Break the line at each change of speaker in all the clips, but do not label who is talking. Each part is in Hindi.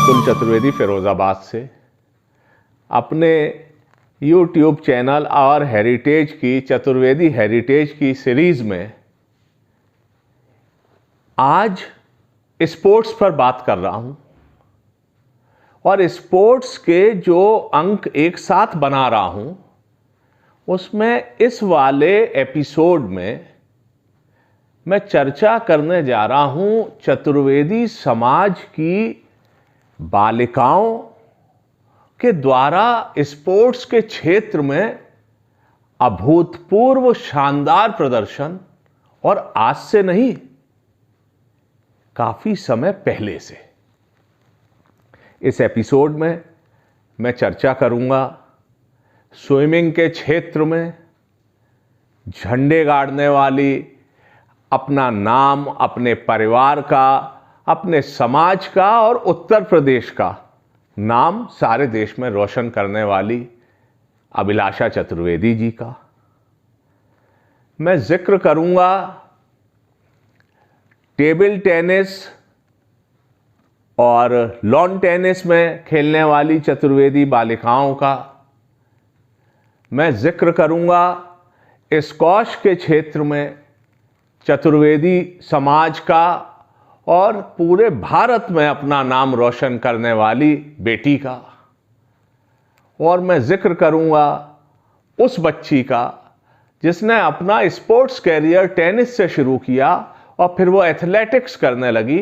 अतुल चतुर्वेदी फिरोजाबाद से अपने YouTube चैनल और हेरिटेज की चतुर्वेदी हेरिटेज की सीरीज में आज स्पोर्ट्स पर बात कर रहा हूं और स्पोर्ट्स के जो अंक एक साथ बना रहा हूं उसमें इस वाले एपिसोड में मैं चर्चा करने जा रहा हूं चतुर्वेदी समाज की बालिकाओं के द्वारा स्पोर्ट्स के क्षेत्र में अभूतपूर्व शानदार प्रदर्शन और आज से नहीं काफी समय पहले से। इस एपिसोड में मैं चर्चा करूंगा स्विमिंग के क्षेत्र में झंडे गाड़ने वाली, अपना नाम अपने परिवार का, अपने समाज का और उत्तर प्रदेश का नाम सारे देश में रोशन करने वाली अभिलाषा चतुर्वेदी जी का। मैं जिक्र करूंगा टेबल टेनिस और लॉन टेनिस में खेलने वाली चतुर्वेदी बालिकाओं का। मैं जिक्र करूंगा स्क्वॉश के क्षेत्र में चतुर्वेदी समाज का और पूरे भारत में अपना नाम रोशन करने वाली बेटी का। और मैं जिक्र करूंगा उस बच्ची का जिसने अपना स्पोर्ट्स कैरियर टेनिस से शुरू किया और फिर वो एथलेटिक्स करने लगी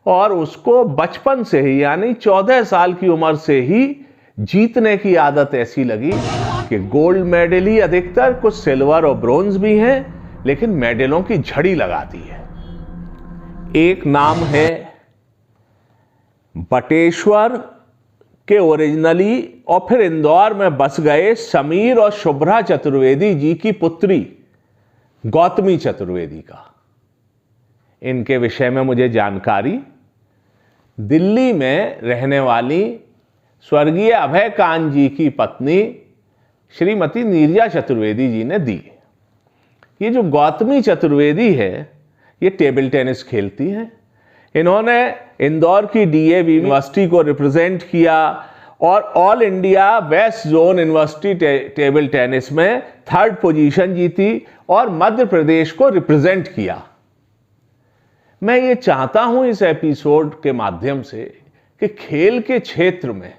और उसको बचपन से ही यानी 14 साल की उम्र से ही जीतने की आदत ऐसी लगी कि गोल्ड मेडल ही अधिकतर, कुछ सिल्वर और ब्रोंज भी हैं, लेकिन मेडलों की झड़ी लगाती है। एक नाम है बटेश्वर के ओरिजिनली और फिर इंदौर में बस गए समीर और शुभ्रा चतुर्वेदी जी की पुत्री गौतमी चतुर्वेदी का। इनके विषय में मुझे जानकारी दिल्ली में रहने वाली स्वर्गीय अभय कांत जी की पत्नी श्रीमती नीरजा चतुर्वेदी जी ने दी। ये जो गौतमी चतुर्वेदी है ये टेबल टेनिस खेलती हैं। इन्होंने इंदौर की डीएवी यूनिवर्सिटी को रिप्रेजेंट किया और all India west zone university table tennis में 3rd पोजीशन जीती और मध्य प्रदेश को रिप्रेजेंट किया। मैं ये चाहता हूं इस एपिसोड के माध्यम से कि खेल के क्षेत्र में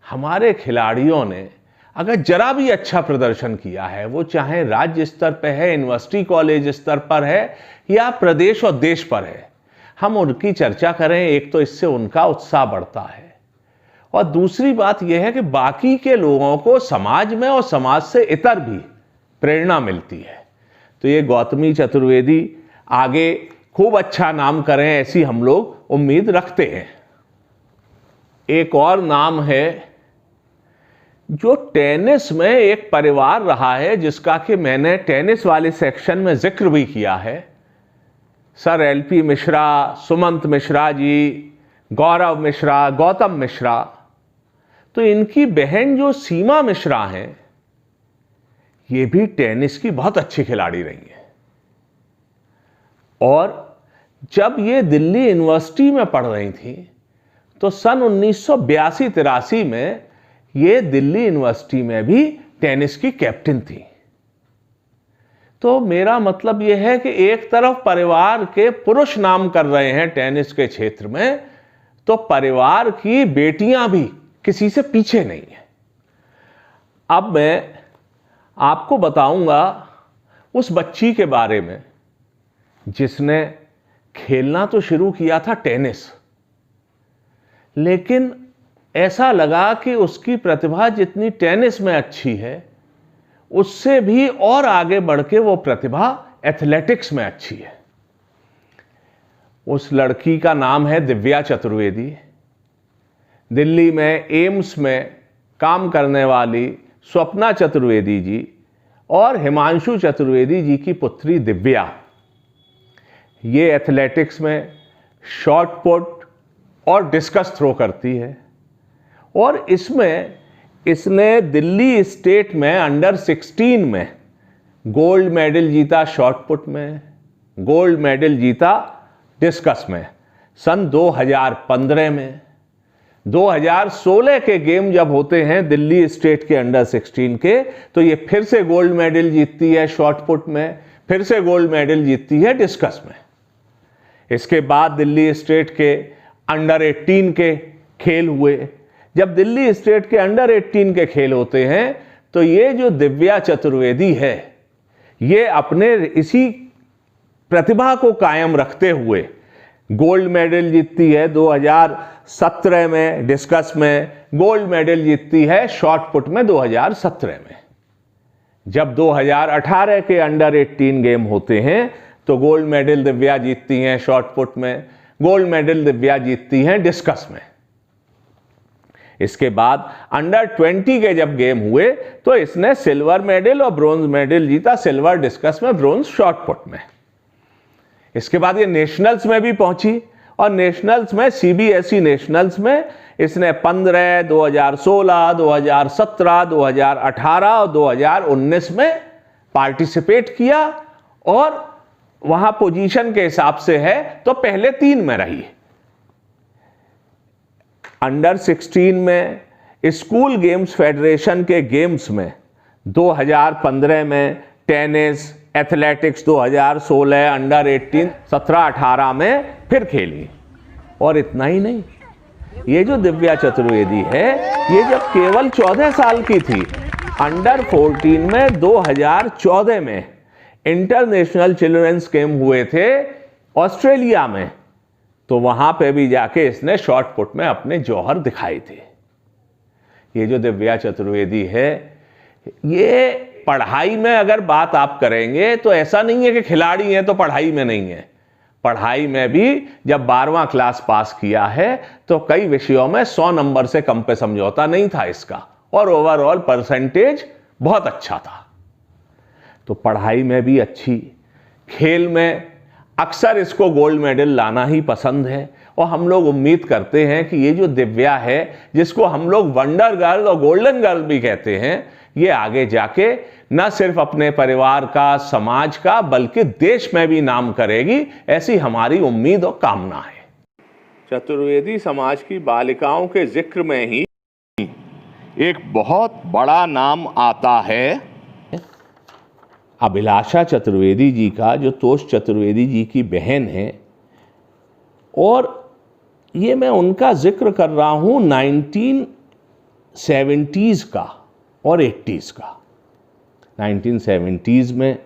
हमारे खिलाड़ियों ने अगर जरा भी अच्छा प्रदर्शन किया है, वो चाहे राज्य स्तर पर है, यूनिवर्सिटी कॉलेज स्तर पर है या प्रदेश और देश पर है, हम उनकी चर्चा करें। एक तो इससे उनका उत्साह बढ़ता है और दूसरी बात यह है कि बाकी के लोगों को समाज में और समाज से इतर भी प्रेरणा मिलती है। तो ये गौतमी चतुर्वेदी आगे खूब अच्छा नाम करें ऐसी हम लोग उम्मीद रखते हैं। एक और नाम है जो टेनिस में एक परिवार रहा है जिसका कि मैंने टेनिस वाले सेक्शन में जिक्र भी किया है। सर एलपी मिश्रा, सुमंत मिश्रा जी, गौरव मिश्रा, गौतम मिश्रा। तो इनकी बहन जो सीमा मिश्रा हैं ये भी टेनिस की बहुत अच्छी खिलाड़ी रही हैं। और जब ये दिल्ली यूनिवर्सिटी में पढ़ रही थी तो सन 1982-83 में ये दिल्ली यूनिवर्सिटी में भी टेनिस की कैप्टन थी। तो मेरा मतलब यह है कि एक तरफ परिवार के पुरुष नाम कर रहे हैं टेनिस के क्षेत्र में, तो परिवार की बेटियां भी किसी से पीछे नहीं है। अब मैं आपको बताऊंगा उस बच्ची के बारे में जिसने खेलना तो शुरू किया था टेनिस, लेकिन ऐसा लगा कि उसकी प्रतिभा जितनी टेनिस में अच्छी है उससे भी और आगे बढ़ के वो प्रतिभा एथलेटिक्स में अच्छी है। उस लड़की का नाम है दिव्या चतुर्वेदी। दिल्ली में एम्स में काम करने वाली स्वप्ना चतुर्वेदी जी और हिमांशु चतुर्वेदी जी की पुत्री दिव्या ये एथलेटिक्स में शॉट पुट और डिस्कस थ्रो करती है और इसमें इसने दिल्ली स्टेट में अंडर 16 में गोल्ड मेडल जीता, शॉट पुट में गोल्ड मेडल जीता डिस्कस में सन 2015 में। 2016 के गेम जब होते हैं दिल्ली स्टेट के अंडर 16 के, तो ये फिर से गोल्ड मेडल जीतती है शॉट पुट में, फिर से गोल्ड मेडल जीतती है डिस्कस में। इसके बाद दिल्ली स्टेट के अंडर 18 के खेल हुए। जब दिल्ली स्टेट के अंडर 18 के खेल होते हैं तो ये जो दिव्या चतुर्वेदी है, ये अपने इसी प्रतिभा को कायम रखते हुए गोल्ड मेडल जीतती है 2017 में डिस्कस में, गोल्ड मेडल जीतती है शॉट पुट में 2017 में। जब 2018 के अंडर 18 गेम होते हैं तो गोल्ड मेडल दिव्या जीतती हैं शॉट पुट में, गोल्ड मेडल दिव्या जीतती हैं डिस्कस में। इसके बाद अंडर 20 के जब गेम हुए तो इसने सिल्वर मेडल और ब्रोंज मेडल जीता, सिल्वर डिस्कस में, ब्रोंज शॉट पुट में। इसके बाद ये नेशनल्स में भी पहुंची और नेशनल्स में सीबीएसई नेशनल्स में इसने 15, 2016, 2017, 2018 और 2019 में पार्टिसिपेट किया और वहां पोजीशन के हिसाब से है तो पहले 3 में रही। अंडर 16 में स्कूल गेम्स फेडरेशन के गेम्स में 2015 में टेनिस, एथलेटिक्स 2016, अंडर 18, 17-18 में फिर खेली। और इतना ही नहीं, ये जो दिव्या चतुर्वेदी है, ये जब केवल 14 साल की थी, अंडर 14 में 2014 में इंटरनेशनल चिल्ड्रंस गेम हुए थे ऑस्ट्रेलिया में, तो वहां पे भी जाके इसने शॉट पुट में अपने जौहर दिखाए थे। ये जो दिव्या चतुर्वेदी है, ये पढ़ाई में अगर बात आप करेंगे तो ऐसा नहीं है कि खिलाड़ी हैं तो पढ़ाई में नहीं है। पढ़ाई में भी जब 12वां क्लास पास किया है तो कई विषयों में 100 नंबर से कम पे समझौता नहीं था इसका, और ओवरऑल परसेंटेज बहुत अच्छा था। तो पढ़ाई में भी अच्छी, खेल में अक्सर इसको गोल्ड मेडल लाना ही पसंद है। और हम लोग उम्मीद करते हैं कि ये जो दिव्या है, जिसको हम लोग वंडर गर्ल और गोल्डन गर्ल भी कहते हैं, ये आगे जाके न सिर्फ अपने परिवार का, समाज का, बल्कि देश में भी नाम करेगी, ऐसी हमारी उम्मीद और कामना है। चतुर्वेदी समाज की बालिकाओं के जिक्र में ही एक बहुत बड़ा नाम आता है अभिलाषा चतुर्वेदी जी का, जो तोष चतुर्वेदी जी की बहन है। और ये मैं उनका जिक्र कर रहा हूं 1970s का और 80s का। 1970s में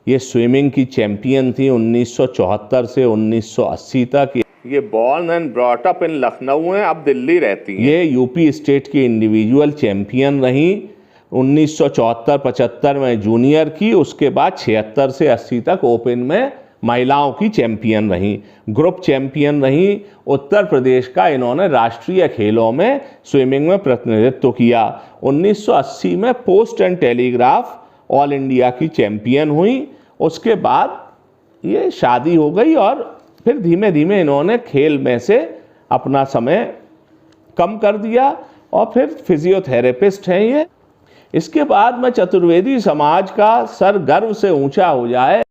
ये स्विमिंग की चैंपियन थी 1974 से 1980 तक। ये born and brought up in Lucknow हैं, अब दिल्ली रहती हैं। ये यूपी स्टेट की इंडिविजुअल चैंपियन रही 1974-75 में जूनियर की, उसके बाद 76 से 80 तक ओपन में महिलाओं की चैंपियन रही, ग्रुप चैंपियन रही। उत्तर प्रदेश का इन्होंने राष्ट्रीय खेलों में स्विमिंग में प्रतिनिधित्व किया। 1980 में post and telegraph all India की चैंपियन हुई। उसके बाद ये शादी हो गई और फिर धीमे धीमे इन्होंने खेल में से अपना समय कम कर दिया और फिर फिजियोथेरेपिस्ट हैं ये। इसके बाद में चतुर्वेदी समाज का सर गर्व से ऊंचा हो जाए,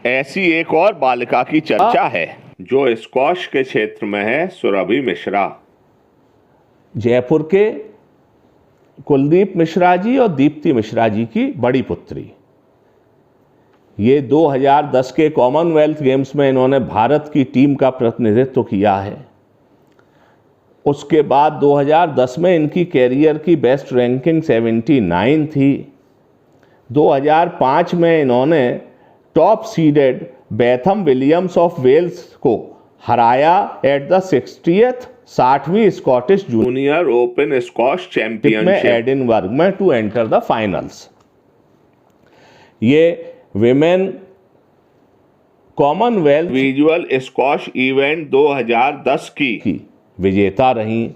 ऐसी एक और बालिका की चर्चा है जो स्क्वॉश के क्षेत्र में है, सुरभि मिश्रा। जयपुर के कुलदीप मिश्रा जी और दीप्ति मिश्रा जी की बड़ी पुत्री। ये 2010 के कॉमनवेल्थ गेम्स में इन्होंने भारत की टीम का प्रतिनिधित्व किया है। उसके बाद 2010 में इनकी कैरियर की बेस्ट रैंकिंग 79 थी। 2005 में इन्होंने top seeded Betham Williams of Wales को हराया एट द 60वीं Scottish junior open squash championship में एडिनबर्ग में टू एंटर द फाइनल्स। ये women Commonwealth visual squash event 2010 की विजेता रही।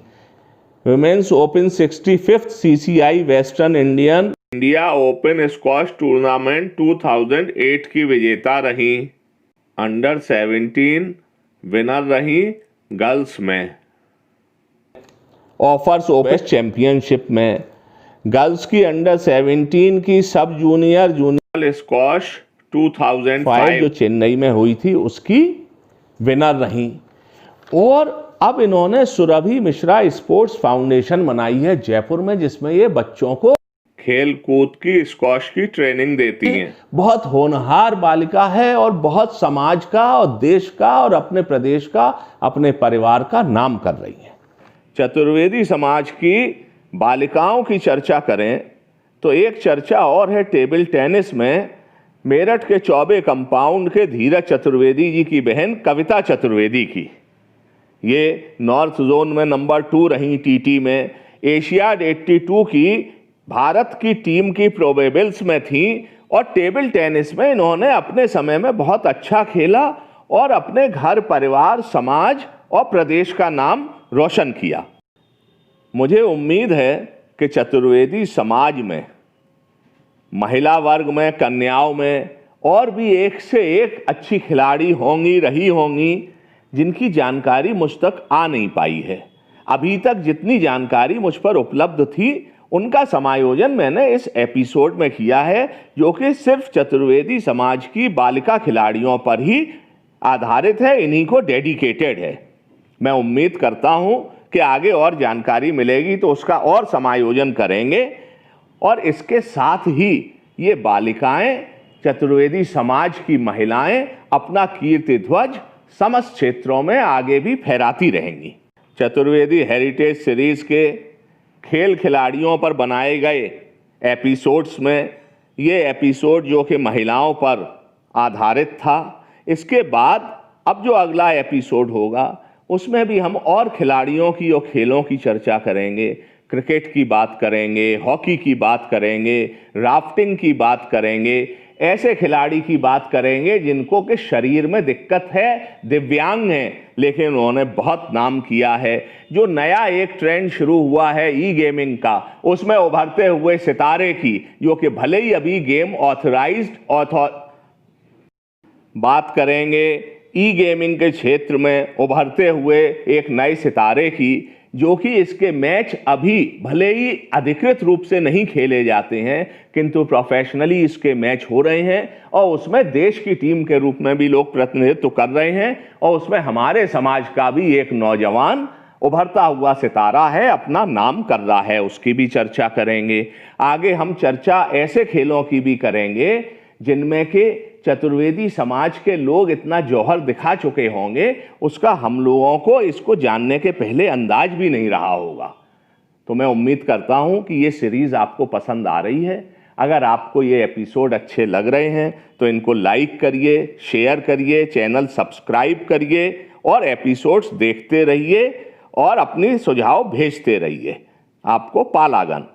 Women's open 65th CCI western India open squash tournament 2008 की विजेता रही। अंडर 17 विनर रही गर्ल्स में। ऑफर्स ओपन चैंपियनशिप में गर्ल्स की अंडर 17 की सब जूनियर स्क्वॉश 2005 जो चेन्नई में हुई थी उसकी विनर रही। और अब इन्होंने सुरभि मिश्रा स्पोर्ट्स फाउंडेशन बनाई है जयपुर में, जिसमें ये बच्चों को खेल कूद की, स्क्वॉश की ट्रेनिंग देती हैं। बहुत होनहार बालिका है और बहुत समाज का और देश का और अपने प्रदेश का, अपने परिवार का नाम कर रही है। चतुर्वेदी समाज की बालिकाओं की चर्चा करें तो एक चर्चा और है टेबल टेनिस में मेरठ के चौबे कंपाउंड के धीरज चतुर्वेदी जी की बहन कविता चतुर्वेदी की। ये नॉर्थ जोन में नंबर 2 रही टीटी में। एशियाड 82 की भारत की टीम की प्रोबेबल्स में थी और टेबल टेनिस में इन्होंने अपने समय में बहुत अच्छा खेला और अपने घर, परिवार, समाज और प्रदेश का नाम रोशन किया। मुझे उम्मीद है कि चतुर्वेदी समाज में, महिला वर्ग में, कन्याओं में और भी एक से एक अच्छी खिलाड़ी होंगी, रही होंगी, जिनकी जानकारी मुझ तक आ नहीं पाई है। अभी तक जितनी जानकारी मुझ पर उपलब्ध थी उनका समायोजन मैंने इस एपिसोड में किया है, जो कि सिर्फ चतुर्वेदी समाज की बालिका खिलाड़ियों पर ही आधारित है, इन्हीं को डेडिकेटेड है। मैं उम्मीद करता हूं कि आगे और जानकारी मिलेगी तो उसका और समायोजन करेंगे और इसके साथ ही ये बालिकाएं, चतुर्वेदी समाज की महिलाएं अपना कीर्ति ध्वज समस्त क्षेत्रों में आगे भी फहराती रहेंगी। चतुर्वेदी हेरिटेज सीरीज के खेल खिलाड़ियों पर बनाए गए एपिसोड्स में ये एपिसोड जो कि महिलाओं पर आधारित था, इसके बाद अब जो अगला एपिसोड होगा उसमें भी हम और खिलाड़ियों की और खेलों की चर्चा करेंगे। क्रिकेट की बात करेंगे, हॉकी की बात करेंगे, राफ्टिंग की बात करेंगे, ऐसे खिलाड़ी की बात करेंगे जिनको के शरीर में दिक्कत है, दिव्यांग हैं, लेकिन उन्होंने बहुत नाम किया है। जो नया एक ट्रेंड शुरू हुआ है ई गेमिंग का, उसमें उभरते हुए सितारे की, जो कि भले ही अभी गेम बात करेंगे ई गेमिंग के क्षेत्र में उभरते हुए एक नए सितारे की, जो कि इसके मैच अभी भले ही अधिकृत रूप से नहीं खेले जाते हैं किंतु प्रोफेशनली इसके मैच हो रहे हैं और उसमें देश की टीम के रूप में भी लोग प्रतिनिधित्व कर रहे हैं और उसमें हमारे समाज का भी एक नौजवान उभरता हुआ सितारा है, अपना नाम कर रहा है, उसकी भी चर्चा करेंगे। आगे हम चर्चा ऐसे खेलों की भी करेंगे जिनमें कि चतुर्वेदी समाज के लोग इतना जौहर दिखा चुके होंगे, उसका हम लोगों को इसको जानने के पहले अंदाज भी नहीं रहा होगा। तो मैं उम्मीद करता हूं कि ये सीरीज आपको पसंद आ रही है। अगर आपको ये एपिसोड अच्छे लग रहे हैं तो इनको लाइक करिए, शेयर करिए, चैनल सब्सक्राइब करिए और एपिसोड्स देखते रहिए और अपनी सुझाव भेजते रहिए। आपको पालागन।